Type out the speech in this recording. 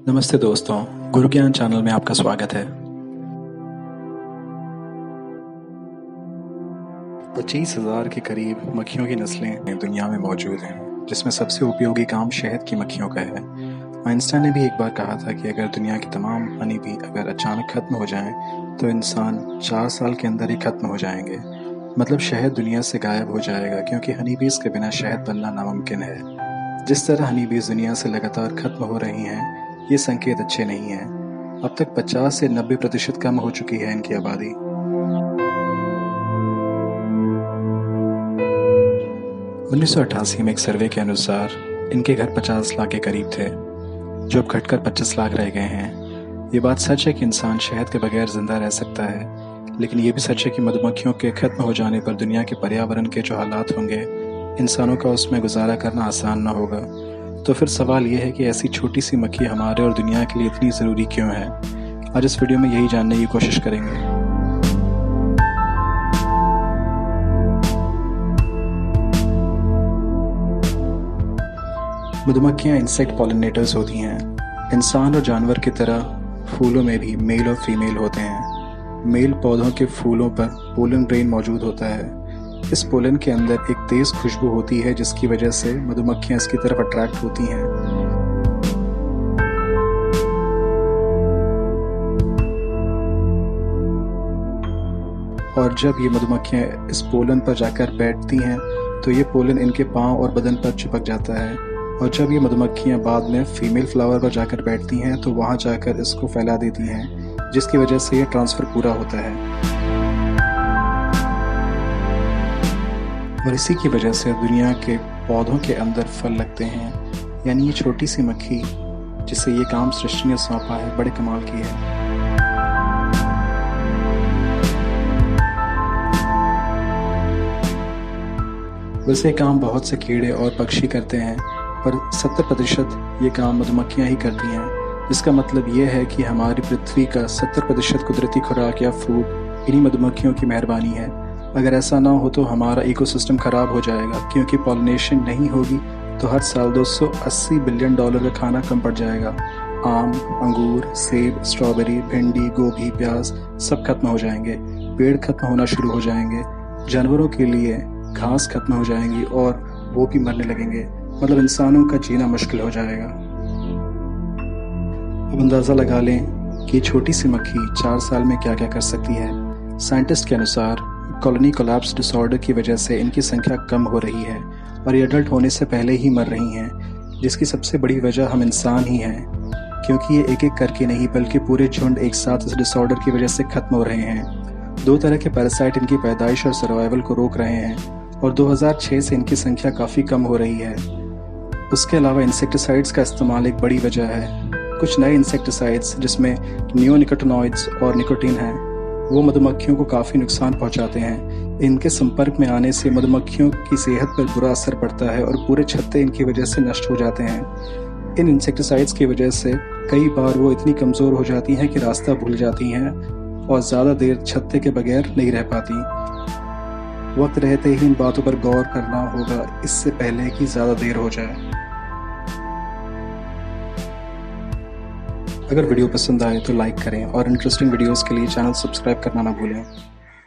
नमस्ते दोस्तों, गुरु ज्ञान चैनल में आपका स्वागत है। 25,000 के करीब मक्खियों की नस्लें दुनिया में मौजूद हैं, जिसमें सबसे उपयोगी काम शहद की मक्खियों का है। आइंस्टाइन ने भी एक बार कहा था कि अगर दुनिया की तमाम हनी बी अगर अचानक खत्म हो जाएं, तो इंसान 4 साल के अंदर ही खत्म हो जाएंगे। मतलब शहद दुनिया से गायब हो जाएगा, क्योंकि हनी बीज के बिना शहद बनना नामुमकिन है। जिस तरह हनी बीज दुनिया से लगातार खत्म हो रही हैं, ये संकेत अच्छे नहीं हैं। अब तक 50 से 90% कम हो चुकी है इनकी आबादी। 1988 में एक सर्वे के अनुसार इनके घर 50 लाख के करीब थे, जो अब घटकर 25 लाख रह गए हैं। ये बात सच है कि इंसान शहद के बगैर जिंदा रह सकता है, लेकिन ये भी सच है कि मधुमक्खियों के खत्म हो जाने पर दुनिया के पर्यावरण के जो हालात होंगे, इंसानों का उसमें गुजारा करना आसान न होगा। तो फिर सवाल ये है कि ऐसी छोटी सी मक्खी हमारे और दुनिया के लिए इतनी ज़रूरी क्यों है? आज इस वीडियो में यही जानने की कोशिश करेंगे। मधुमक्खियाँ इंसेक्ट पॉलिनेटर्स होती हैं। इंसान और जानवर की तरह फूलों में भी मेल और फीमेल होते हैं। मेल पौधों के फूलों पर पोलन ग्रेन मौजूद होता है। इस पोलन के अंदर एक तेज खुशबू होती है, जिसकी वजह से मधुमक्खियां इसकी तरफ अट्रैक्ट होती हैं। और जब ये मधुमक्खियां इस पोलन पर जाकर बैठती हैं, तो ये पोलन इनके पांव और बदन पर चिपक जाता है। और जब ये मधुमक्खियां बाद में फीमेल फ्लावर पर जाकर बैठती हैं, तो वहां जाकर इसको फैला देती हैं, जिसकी वजह से ये ट्रांसफर पूरा होता है। और इसी की वजह से दुनिया के पौधों के अंदर फल लगते हैं। यानी ये छोटी सी मक्खी जिसे ये काम सृष्टि ने सौंपा है, बड़े कमाल की है। वैसे काम बहुत से कीड़े और पक्षी करते हैं, पर 70% ये काम मधुमक्खियां ही करती हैं। इसका मतलब ये है कि हमारी पृथ्वी का 70% कुदरती खुराक या फूड इन्हीं मधुमक्खियों की मेहरबानी है। अगर ऐसा ना हो तो हमारा इकोसिस्टम खराब हो जाएगा, क्योंकि पॉलिनेशन नहीं होगी तो हर साल $280 बिलियन का खाना कम पड़ जाएगा। आम, अंगूर, सेब, स्ट्रॉबेरी, भिंडी, गोभी, प्याज सब खत्म हो जाएंगे। पेड़ खत्म होना शुरू हो जाएंगे। जानवरों के लिए घास खत्म हो जाएंगी और वो भी मरने लगेंगे। मतलब इंसानों का जीना मुश्किल हो जाएगा। अब अंदाज़ा लगा लें कि छोटी सी मक्खी 4 साल में क्या क्या कर सकती है। साइंटिस्ट के अनुसार कॉलोनी कोलैप्स डिसऑर्डर की वजह से इनकी संख्या कम हो रही है और ये अडल्ट होने से पहले ही मर रही हैं, जिसकी सबसे बड़ी वजह हम इंसान ही हैं, क्योंकि ये एक एक करके नहीं बल्कि पूरे झुंड एक साथ इस डिसऑर्डर की वजह से खत्म हो रहे हैं। 2 तरह के पैरासाइट इनकी पैदाइश और सर्वाइवल को रोक रहे हैं और 2006 से इनकी संख्या काफ़ी कम हो रही है। उसके अलावा इंसेक्टिसाइड्स का इस्तेमाल एक बड़ी वजह है। कुछ नए इंसेक्टिसाइड्स जिसमें नियोनिकोटिनॉइड्स और निकोटीन हैं, वो मधुमक्खियों को काफ़ी नुकसान पहुंचाते हैं। इनके संपर्क में आने से मधुमक्खियों की सेहत पर बुरा असर पड़ता है और पूरे छत्ते इनकी वजह से नष्ट हो जाते हैं। इन इंसेक्टिसाइड्स की वजह से कई बार वो इतनी कमज़ोर हो जाती हैं कि रास्ता भूल जाती हैं और ज़्यादा देर छत्ते के बगैर नहीं रह पाती। वक्त रहते ही इन बातों पर गौर करना होगा, इससे पहले कि ज़्यादा देर हो जाए। अगर वीडियो पसंद आए तो लाइक करें और इंटरेस्टिंग वीडियोस के लिए चैनल सब्सक्राइब करना ना भूलें।